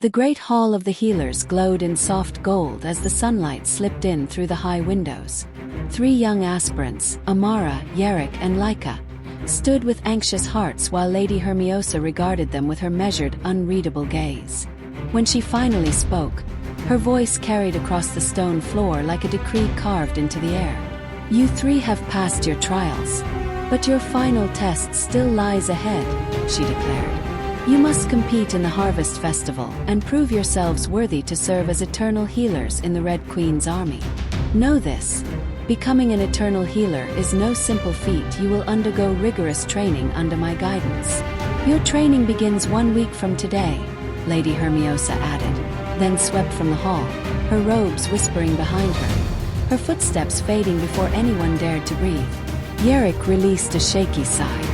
The great hall of the healers glowed in soft gold as the sunlight slipped in through the high windows. 3 young aspirants, Amara, Yerrick, and Laika, stood with anxious hearts while Lady Hermiosa regarded them with her measured, unreadable gaze. When she finally spoke, her voice carried across the stone floor like a decree carved into the air. "You 3 have passed your trials, but your final test still lies ahead," she declared. "You must compete in the Harvest Festival and prove yourselves worthy to serve as eternal healers in the Red Queen's army. Know this. Becoming an eternal healer is no simple feat. You will undergo rigorous training under my guidance. Your training begins 1 week from today," Lady Hermiosa added, then swept from the hall, her robes whispering behind her, her footsteps fading before anyone dared to breathe. Yerrick released a shaky sigh.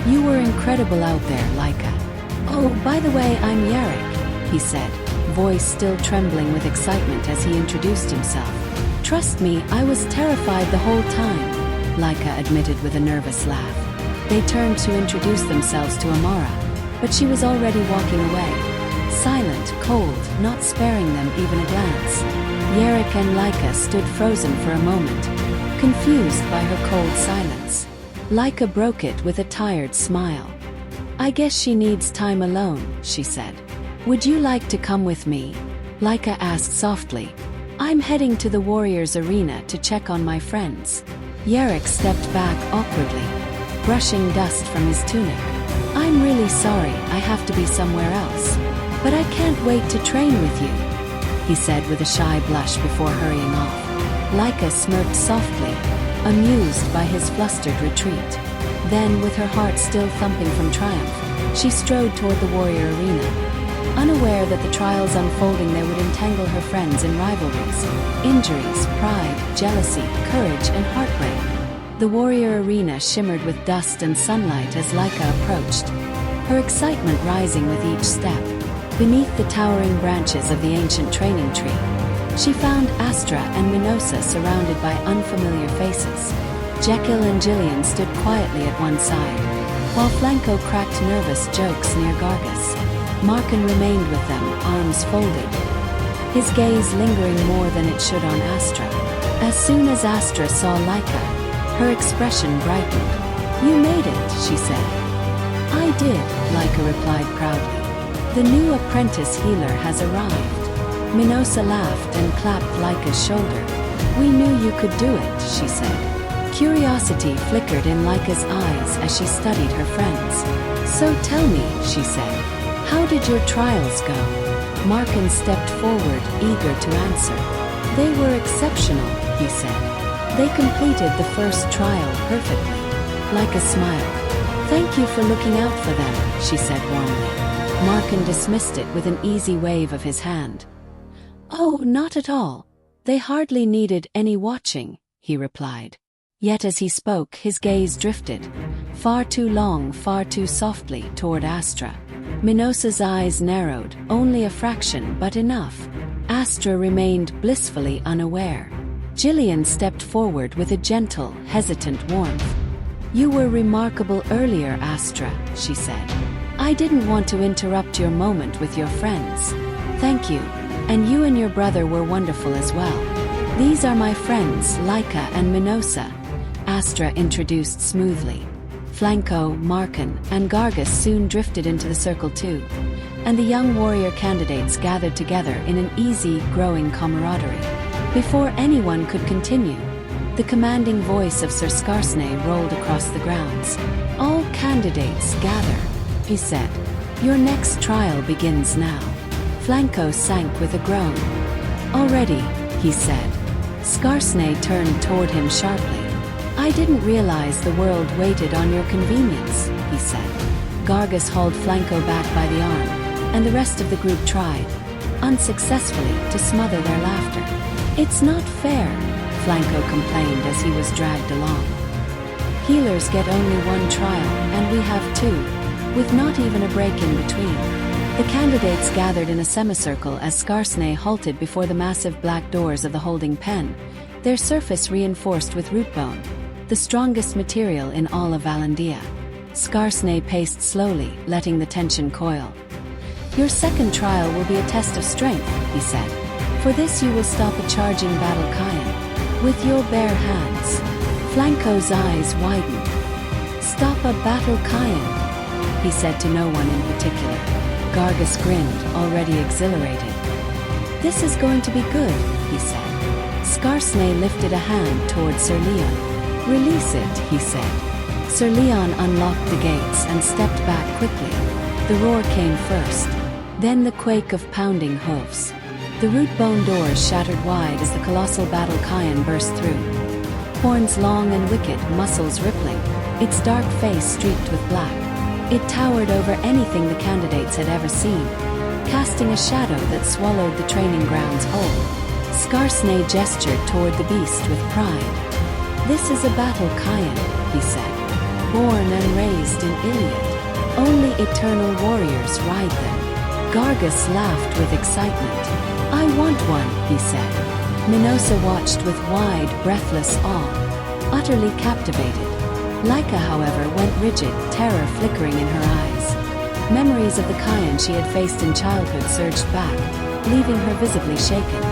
"You were incredible out there, Laika." "Oh, by the way, I'm Yerrick," he said, voice still trembling with excitement as he introduced himself. "Trust me, I was terrified the whole time," Laika admitted with a nervous laugh. They turned to introduce themselves to Amara, but she was already walking away. Silent, cold, not sparing them even a glance. Yerrick and Laika stood frozen for a moment, confused by her cold silence. Laika broke it with a tired smile. "I guess she needs time alone," she said. "Would you like to come with me?" Laika asked softly. "I'm heading to the Warriors' Arena to check on my friends." Yerrick stepped back awkwardly, brushing dust from his tunic. "I'm really sorry, I have to be somewhere else. But I can't wait to train with you," he said with a shy blush before hurrying off. Laika smirked softly, amused by his flustered retreat. Then, with her heart still thumping from triumph, she strode toward the Warrior Arena, unaware that the trials unfolding there would entangle her friends in rivalries, injuries, pride, jealousy, courage, and heartbreak. The Warrior Arena shimmered with dust and sunlight as Laika approached, her excitement rising with each step. Beneath the towering branches of the ancient training tree, she found Astra and Minosa surrounded by unfamiliar faces. Jekyll and Gillian stood quietly at one side, while Flanco cracked nervous jokes near Gargus. Markin remained with them, arms folded, his gaze lingering more than it should on Astra. As soon as Astra saw Laika, her expression brightened. "You made it," she said. "I did," Laika replied proudly. "The new apprentice healer has arrived." Minosa laughed and clapped Laika's shoulder. "We knew you could do it," she said. Curiosity flickered in Laika's eyes as she studied her friends. "So tell me," she said, "how did your trials go?" Markin stepped forward, eager to answer. "They were exceptional," he said. "They completed the first trial perfectly." Laika smiled. "Thank you for looking out for them," she said warmly. Markin dismissed it with an easy wave of his hand. "Oh, not at all. They hardly needed any watching," he replied. Yet as he spoke, his gaze drifted, far too long, far too softly, toward Astra. Minosa's eyes narrowed, only a fraction, but enough. Astra remained blissfully unaware. Gillian stepped forward with a gentle, hesitant warmth. "You were remarkable earlier, Astra," she said. "I didn't want to interrupt your moment with your friends." "Thank you. And you and your brother were wonderful as well. These are my friends, Laika and Minosa," Astra introduced smoothly. Flanco, Markin, and Gargus soon drifted into the circle too, and the young warrior candidates gathered together in an easy, growing camaraderie. Before anyone could continue, the commanding voice of Sir Scarsnay rolled across the grounds. "All candidates gather," he said. "Your next trial begins now." Flanco sank with a groan. "Already," he said. Scarsnay turned toward him sharply. "I didn't realize the world waited on your convenience," he said. Gargus hauled Flanco back by the arm, and the rest of the group tried, unsuccessfully, to smother their laughter. "It's not fair," Flanco complained as he was dragged along. "Healers get only one trial, and we have 2, with not even a break in between." The candidates gathered in a semicircle as Scarsnay halted before the massive black doors of the holding pen, their surface reinforced with rootbone, the strongest material in all of Valendeya. Scarsnay paced slowly, letting the tension coil. Your second trial will be a test of strength, he said. For this you will stop a charging battle Kayan with your bare hands. Flanco's eyes widened. Stop a battle Kayan, he said to no one in particular. Gargus grinned, already exhilarated. This is going to be good, he said. Scarsnay lifted a hand toward Sir Leon. Release it, he said. Sir Leon unlocked the gates and stepped back quickly. The roar came first, then the quake of pounding hoofs. The root-bone doors shattered wide as the colossal battle Kayan burst through. Horns long and wicked, muscles rippling, its dark face streaked with black. It towered over anything the candidates had ever seen, casting a shadow that swallowed the training grounds whole. Scarsnay gestured toward the beast with pride. This is a battle Kayan, he said. Born and raised in Iliad. Only eternal warriors ride them. Gargus laughed with excitement. I want one, he said. Minosa watched with wide, breathless awe, utterly captivated. Laika, however, went rigid, terror flickering in her eyes. Memories of the Kayan she had faced in childhood surged back, leaving her visibly shaken.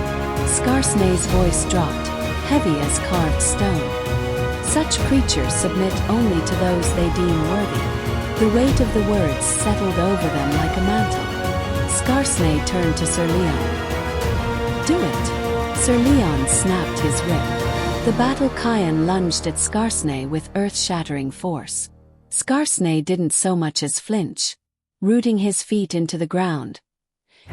Scarsnay's voice dropped, heavy as carved stone. Such creatures submit only to those they deem worthy. The weight of the words settled over them like a mantle. Scarsnay turned to Sir Leon. Do it! Sir Leon snapped his whip. The battle Kayan lunged at Scarsnay with earth-shattering force. Scarsnay didn't so much as flinch, rooting his feet into the ground.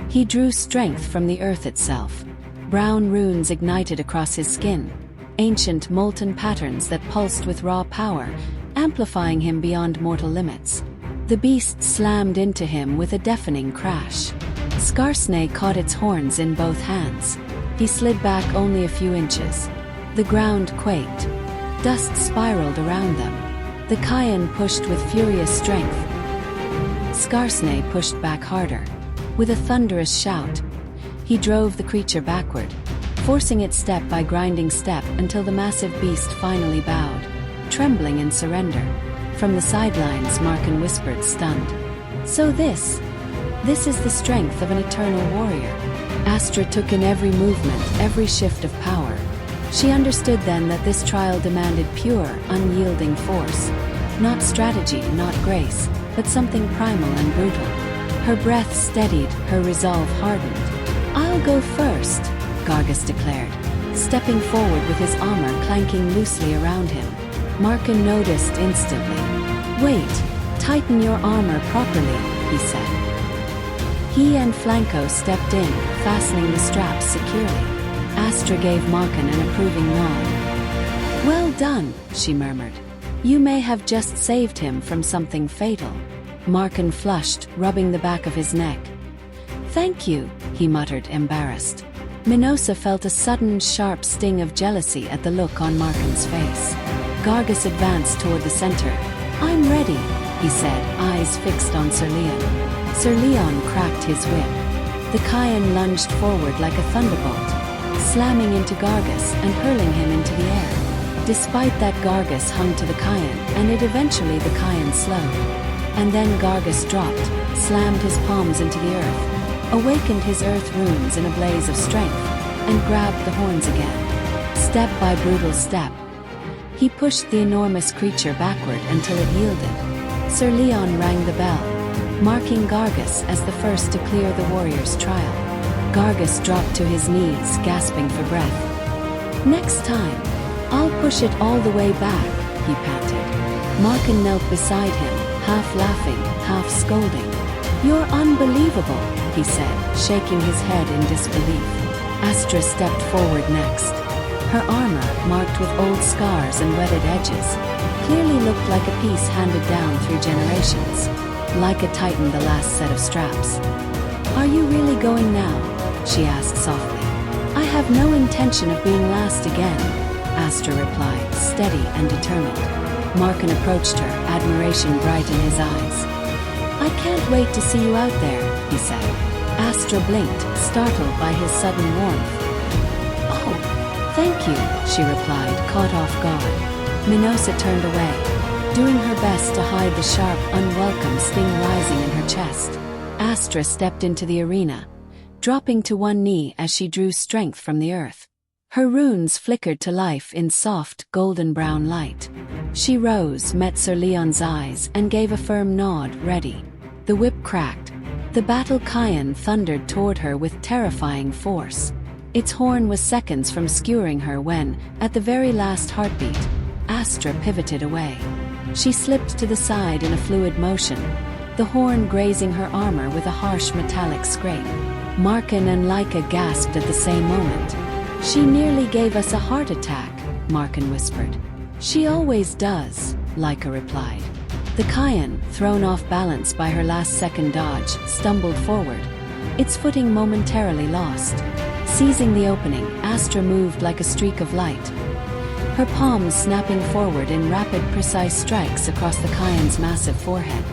He drew strength from the earth itself. Brown runes ignited across his skin, ancient molten patterns that pulsed with raw power, amplifying him beyond mortal limits. The beast slammed into him with a deafening crash. Scarsnay caught its horns in both hands. He slid back only a few inches. The ground quaked. Dust spiraled around them. The Kayan pushed with furious strength. Scarsnay pushed back harder. With a thunderous shout, he drove the creature backward, forcing it step by grinding step until the massive beast finally bowed, trembling in surrender. From the sidelines, Markin whispered, stunned. So this is the strength of an eternal warrior. Astra took in every movement, every shift of power. She understood then that this trial demanded pure, unyielding force. Not strategy, not grace, but something primal and brutal. Her breath steadied, her resolve hardened. I'll go first, Gargus declared, stepping forward with his armor clanking loosely around him. Markin noticed instantly. Wait, tighten your armor properly, he said. He and Flanco stepped in, fastening the straps securely. Astra gave Markin an approving nod. Well done, she murmured. You may have just saved him from something fatal. Markin flushed, rubbing the back of his neck. Thank you, he muttered, embarrassed. Minosa felt a sudden, sharp sting of jealousy at the look on Markin's face. Gargus advanced toward the center. I'm ready, he said, eyes fixed on Sir Leon. Sir Leon cracked his whip. The Kayan lunged forward like a thunderbolt, slamming into Gargus and hurling him into the air. Despite that, Gargus hung to the Kayan, and eventually the Kayan slowed. And then Gargus dropped, slammed his palms into the earth, awakened his earth runes in a blaze of strength, and grabbed the horns again. Step by brutal step, he pushed the enormous creature backward until it yielded. Sir Leon rang the bell, marking Gargus as the first to clear the warrior's trial. Gargus dropped to his knees, gasping for breath. Next time, I'll push it all the way back, he panted. Markin knelt beside him, half laughing, half scolding. You're unbelievable, he said, shaking his head in disbelief. Astra stepped forward next. Her armor, marked with old scars and wetted edges, clearly looked like a piece handed down through generations. Laika tightened the last set of straps. Are you really going now? She asked softly. I have no intention of being last again, Astra replied, steady and determined. Markin approached her, admiration bright in his eyes. I can't wait to see you out there, he said. Astra blinked, startled by his sudden warmth. Oh, thank you, she replied, caught off guard. Minosa turned away, doing her best to hide the sharp, unwelcome sting rising in her chest. Astra stepped into the arena, dropping to one knee as she drew strength from the earth. Her runes flickered to life in soft, golden-brown light. She rose, met Sir Leon's eyes, and gave a firm nod, ready. The whip cracked. The battle Cayenne thundered toward her with terrifying force. Its horn was seconds from skewering her when, at the very last heartbeat, Astra pivoted away. She slipped to the side in a fluid motion, the horn grazing her armor with a harsh metallic scrape. Markin and Laika gasped at the same moment. "She nearly gave us a heart attack," Markin whispered. "She always does," Laika replied. The Cayenne, thrown off balance by her last-second dodge, stumbled forward, its footing momentarily lost. Seizing the opening, Astra moved like a streak of light, her palms snapping forward in rapid, precise strikes across the Cayenne's massive forehead.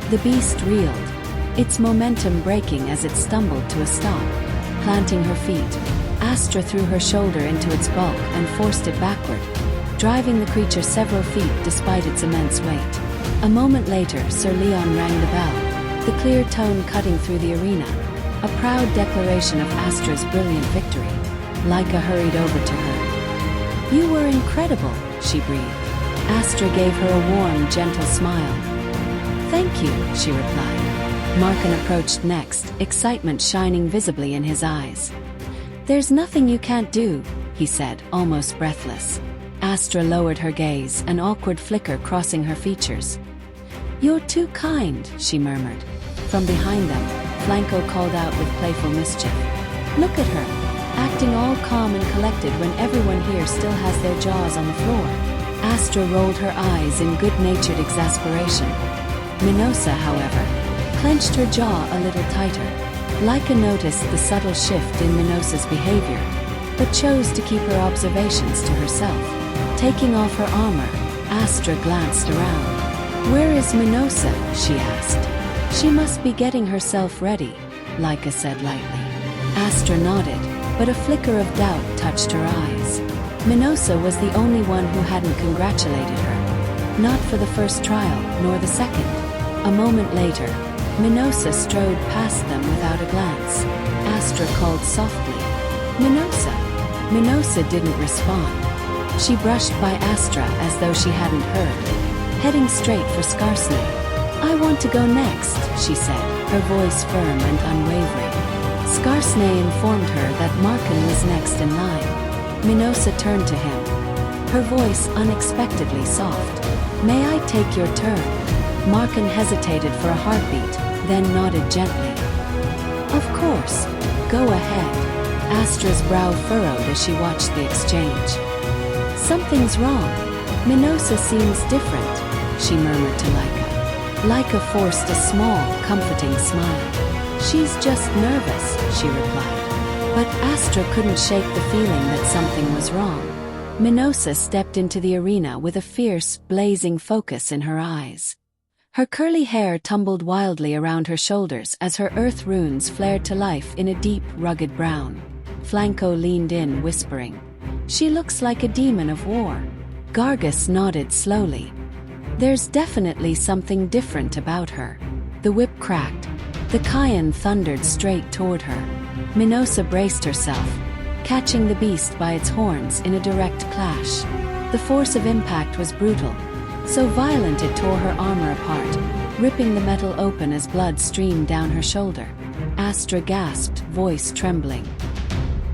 The beast reeled, its momentum breaking as it stumbled to a stop. Planting her feet, Astra threw her shoulder into its bulk and forced it backward, driving the creature several feet despite its immense weight. A moment later, Sir Leon rang the bell, the clear tone cutting through the arena, a proud declaration of Astra's brilliant victory. Laika hurried over to her. "You were incredible," she breathed. Astra gave her a warm, gentle smile. "Thank you," she replied. Markin approached next, excitement shining visibly in his eyes. "There's nothing you can't do," he said, almost breathless. Astra lowered her gaze, an awkward flicker crossing her features. "You're too kind," she murmured. From behind them, Flanco called out with playful mischief. "Look at her, acting all calm and collected when everyone here still has their jaws on the floor." Astra rolled her eyes in good-natured exasperation. Minosa, however, clenched her jaw a little tighter. Laika noticed the subtle shift in Minosa's behavior, but chose to keep her observations to herself. Taking off her armor, Astra glanced around. "Where is Minosa?" she asked. "She must be getting herself ready," Laika said lightly. Astra nodded, but a flicker of doubt touched her eyes. Minosa was the only one who hadn't congratulated her. Not for the first trial, nor the second. A moment later, Minosa strode past them without a glance. Astra called softly, "Minosa." Minosa didn't respond. She brushed by Astra as though she hadn't heard, heading straight for Skarsne. "I want to go next," she said, her voice firm and unwavering. Skarsne informed her that Markin was next in line. Minosa turned to him, her voice unexpectedly soft. "May I take your turn?" Markin hesitated for a heartbeat, then nodded gently. "Of course, go ahead." Astra's brow furrowed as she watched the exchange. "Something's wrong. Minosa seems different," she murmured to Laika. Laika forced a small, comforting smile. "She's just nervous," she replied. But Astra couldn't shake the feeling that something was wrong. Minosa stepped into the arena with a fierce, blazing focus in her eyes. Her curly hair tumbled wildly around her shoulders as her earth runes flared to life in a deep, rugged brown. Flanco leaned in, whispering, "She looks like a demon of war." Gargus nodded slowly. "There's definitely something different about her." The whip cracked. The Cayenne thundered straight toward her. Minosa braced herself, catching the beast by its horns in a direct clash. The force of impact was brutal, so violent it tore her armor apart, ripping the metal open as blood streamed down her shoulder. Astra gasped, voice trembling.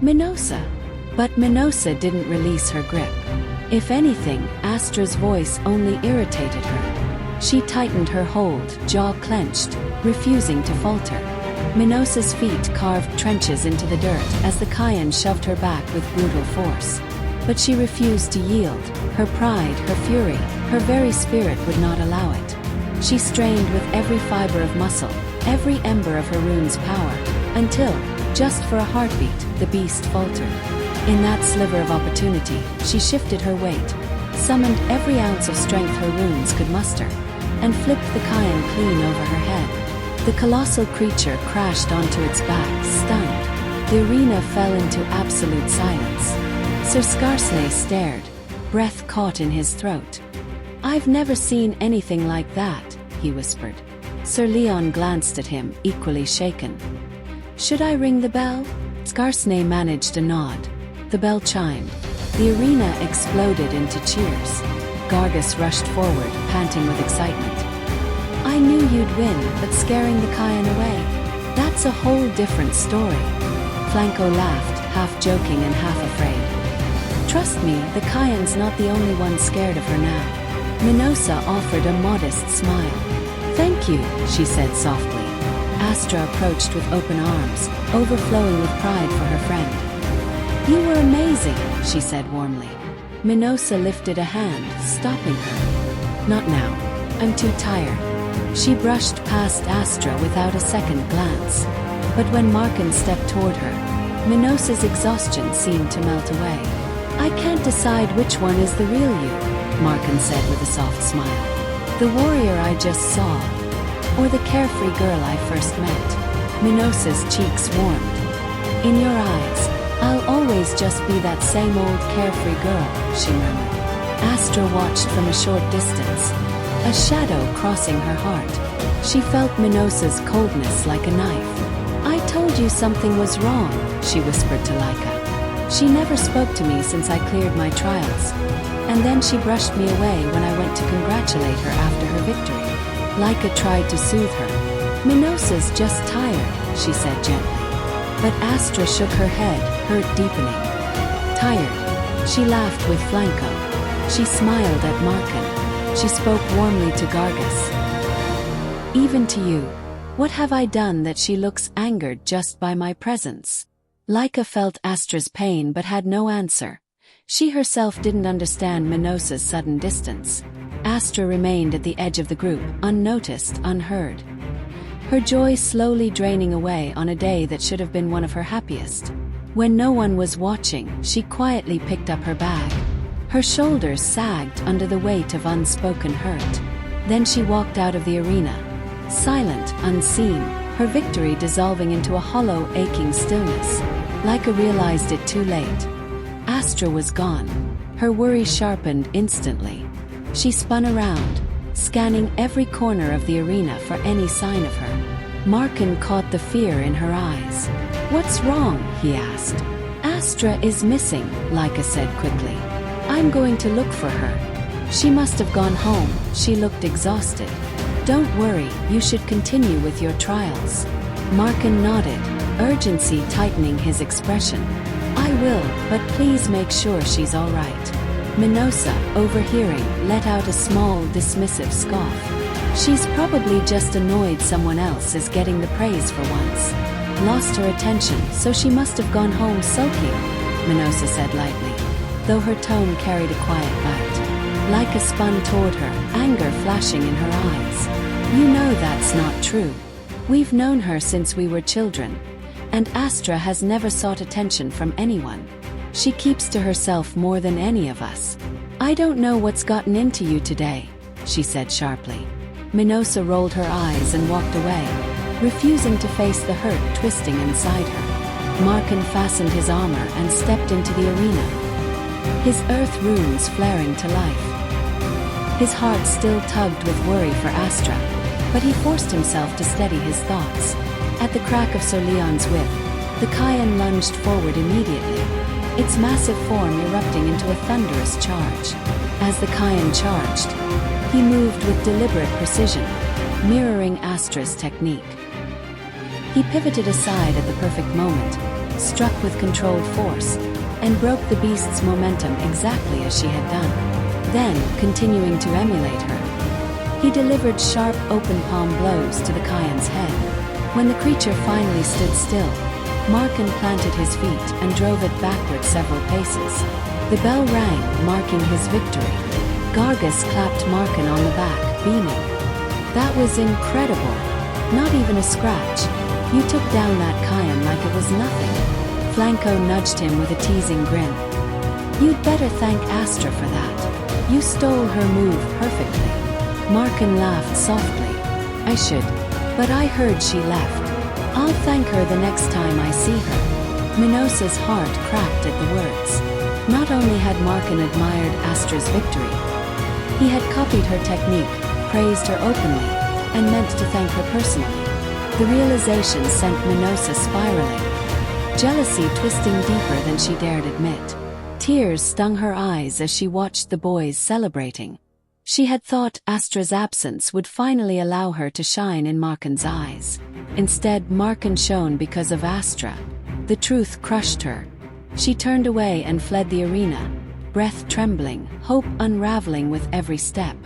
"Minosa!" But Minosa didn't release her grip. If anything, Astra's voice only irritated her. She tightened her hold, jaw clenched, refusing to falter. Minosa's feet carved trenches into the dirt as the Cayenne shoved her back with brutal force. But she refused to yield. Her pride, her fury, her very spirit would not allow it. She strained with every fiber of muscle, every ember of her rune's power, until, just for a heartbeat, the beast faltered. In that sliver of opportunity, she shifted her weight, summoned every ounce of strength her runes could muster, and flipped the Cayenne clean over her head. The colossal creature crashed onto its back, stunned. The arena fell into absolute silence. Sir Skarsne stared, breath caught in his throat. "I've never seen anything like that," he whispered. Sir Leon glanced at him, equally shaken. "Should I ring the bell?" Scarsnay managed a nod. The bell chimed. The arena exploded into cheers. Gargus rushed forward, panting with excitement. "I knew you'd win, but scaring the Cayenne away? That's a whole different story." Flanco laughed, half joking and half afraid. "Trust me, the Cayenne's not the only one scared of her now." Minosa offered a modest smile. "Thank you," she said softly. Astra approached with open arms, overflowing with pride for her friend. "You were amazing," she said warmly. Minosa lifted a hand, stopping her. "Not now. I'm too tired." She brushed past Astra without a second glance. But when Markin stepped toward her, Minosa's exhaustion seemed to melt away. "I can't decide which one is the real you," Markin said with a soft smile. "The warrior I just saw, or the carefree girl I first met." Minosa's cheeks warmed. "In your eyes, I'll always just be that same old carefree girl," she murmured. Astra watched from a short distance, a shadow crossing her heart. She felt Minosa's coldness like a knife. "I told you something was wrong," she whispered to Laika. "She never spoke to me since I cleared my trials. And then she brushed me away when I went to congratulate her after her victory." Laika tried to soothe her. "Minosa's just tired," she said gently. But Astra shook her head, hurt deepening. "Tired?" She laughed with Flanco. She smiled at Markin. She spoke warmly to Gargus. "Even to you. What have I done that she looks angered just by my presence?" Laika felt Astra's pain but had no answer. She herself didn't understand Minosa's sudden distance. Astra remained at the edge of the group, unnoticed, unheard. Her joy slowly draining away on a day that should have been one of her happiest. When no one was watching, she quietly picked up her bag. Her shoulders sagged under the weight of unspoken hurt. Then she walked out of the arena, silent, unseen, her victory dissolving into a hollow, aching stillness. Laika realized it too late. Astra was gone. Her worry sharpened instantly. She spun around, scanning every corner of the arena for any sign of her. Markin caught the fear in her eyes. "What's wrong?" he asked. "Astra is missing," Laika said quickly. "I'm going to look for her. She must have gone home," she looked exhausted. "Don't worry, you should continue with your trials." Markin nodded, urgency tightening his expression. "I will, but please make sure she's all right." Minosa, overhearing, let out a small, dismissive scoff. "She's probably just annoyed someone else is getting the praise for once. Lost her attention, so she must have gone home sulking," Minosa said lightly, though her tone carried a quiet bite. Laika spun toward her, anger flashing in her eyes. "You know that's not true. We've known her since we were children. And Astra has never sought attention from anyone. She keeps to herself more than any of us." "I don't know what's gotten into you today," she said sharply. Minosa rolled her eyes and walked away, refusing to face the hurt twisting inside her. Markin fastened his armor and stepped into the arena, his earth runes flaring to life. His heart still tugged with worry for Astra, but he forced himself to steady his thoughts. At the crack of Sir Leon's whip, the Cayenne lunged forward immediately, its massive form erupting into a thunderous charge. As the Cayenne charged, he moved with deliberate precision, mirroring Astra's technique. He pivoted aside at the perfect moment, struck with controlled force, and broke the beast's momentum exactly as she had done. Then, continuing to emulate her, he delivered sharp open palm blows to the Cayenne's head. When the creature finally stood still, Markin planted his feet and drove it backward several paces. The bell rang, marking his victory. Gargus clapped Markin on the back, beaming. "That was incredible. Not even a scratch. You took down that Cayenne like it was nothing." Flanco nudged him with a teasing grin. "You'd better thank Astra for that. You stole her move perfectly." Markin laughed softly. "I should. But I heard she left. I'll thank her the next time I see her." Minosa's heart cracked at the words. Not only had Markin admired Astra's victory, he had copied her technique, praised her openly, and meant to thank her personally. The realization sent Minosa spiraling, jealousy twisting deeper than she dared admit. Tears stung her eyes as she watched the boys celebrating. She had thought Astra's absence would finally allow her to shine in Markin's eyes. Instead, Markin shone because of Astra. The truth crushed her. She turned away and fled the arena, breath trembling, hope unraveling with every step.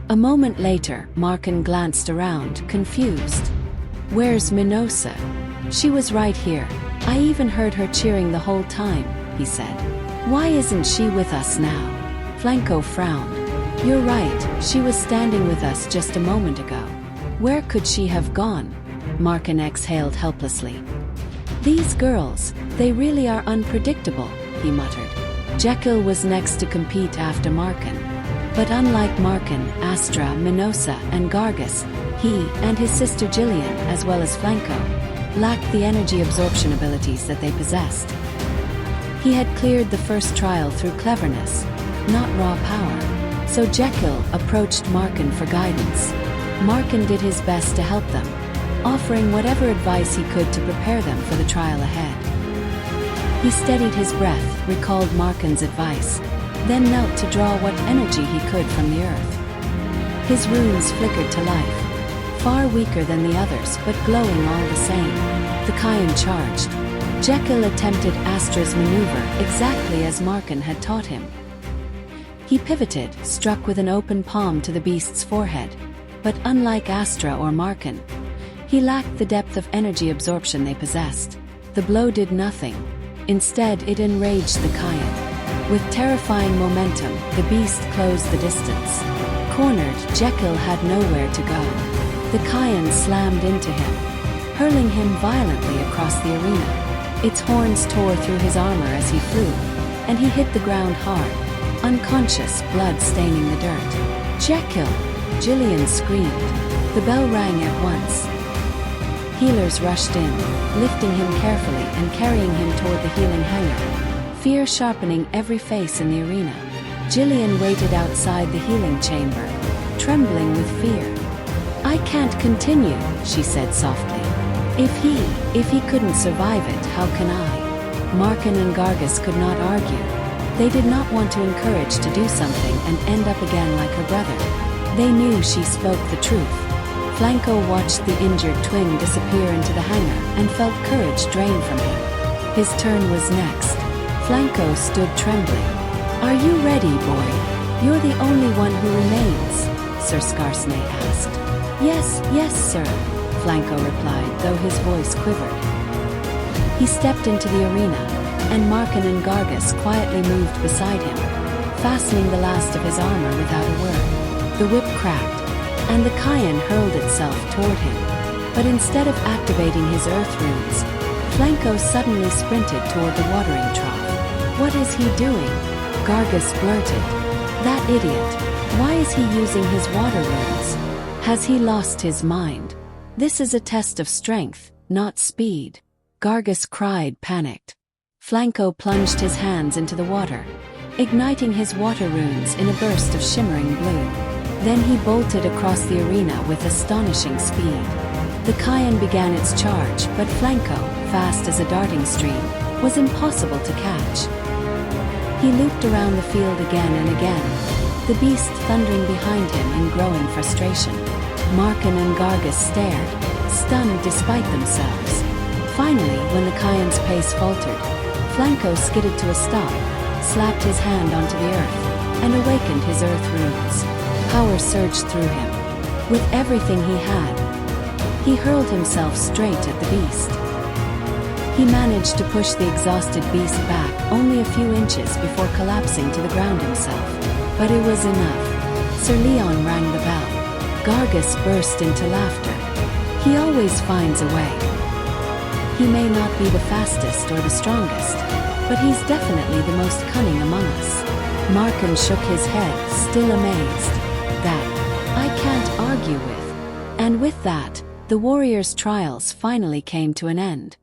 A moment later, Markin glanced around, confused. "Where's Minosa? She was right here. I even heard her cheering the whole time," he said. "Why isn't she with us now?" Flanco frowned. "You're right, she was standing with us just a moment ago. Where could she have gone?" Markin exhaled helplessly. "These girls, they really are unpredictable," he muttered. Jekyll was next to compete after Markin. But unlike Markin, Astra, Minosa, and Gargus, he and his sister Gillian, as well as Flanco, lacked the energy absorption abilities that they possessed. He had cleared the first trial through cleverness, not raw power, so Jekyll approached Markin for guidance. Markin did his best to help them, offering whatever advice he could to prepare them for the trial ahead. He steadied his breath, recalled Markin's advice, then knelt to draw what energy he could from the earth. His runes flickered to life, far weaker than the others but glowing all the same. The Kayan charged. Jekyll attempted Astra's maneuver exactly as Markin had taught him. He pivoted, struck with an open palm to the beast's forehead, but unlike Astra or Markin, he lacked the depth of energy absorption they possessed. The blow did nothing. Instead, it enraged the Kayan. With terrifying momentum, the beast closed the distance. Cornered, Jekyll had nowhere to go. The Kayan slammed into him, hurling him violently across the arena. Its horns tore through his armor as he flew, and he hit the ground hard, unconscious, blood staining the dirt. "Jekyll!" Gillian screamed. The bell rang at once. Healers rushed in, lifting him carefully and carrying him toward the healing hangar, fear sharpening every face in the arena. Gillian waited outside the healing chamber, trembling with fear. "I can't continue," she said softly. If he couldn't survive it, how can I?" Markin and Gargus could not argue. They did not want to encourage to do something and end up again like her brother. They knew she spoke the truth. Flanco watched the injured twin disappear into the hangar and felt courage drain from him. His turn was next. Flanco stood trembling. "Are you ready, boy? You're the only one who remains," Sir Scarsnay asked. Yes, sir," Flanco replied, though his voice quivered. He stepped into the arena, and Markin and Gargus quietly moved beside him, fastening the last of his armor without a word. The whip cracked, and the Kayan hurled itself toward him. But instead of activating his earth runes, Flanco suddenly sprinted toward the watering trough. "What is he doing?" Gargus blurted. "That idiot! Why is he using his water runes? Has he lost his mind? This is a test of strength, not speed." Gargus cried, panicked. Flanco plunged his hands into the water, igniting his water runes in a burst of shimmering blue. Then he bolted across the arena with astonishing speed. The Kayan began its charge, but Flanco, fast as a darting stream, was impossible to catch. He looped around the field again and again, the beast thundering behind him in growing frustration. Markin and Gargus stared, stunned despite themselves. Finally, when the Kayan's pace faltered, Flanco skidded to a stop, slapped his hand onto the earth, and awakened his earth runes. Power surged through him. With everything he had, he hurled himself straight at the beast. He managed to push the exhausted beast back only a few inches before collapsing to the ground himself. But it was enough. Sir Leon rang the bell. Gargus burst into laughter. "He always finds a way. He may not be the fastest or the strongest, but he's definitely the most cunning among us." Markin shook his head, still amazed. "That I can't argue with." And with that, the warriors' trials finally came to an end.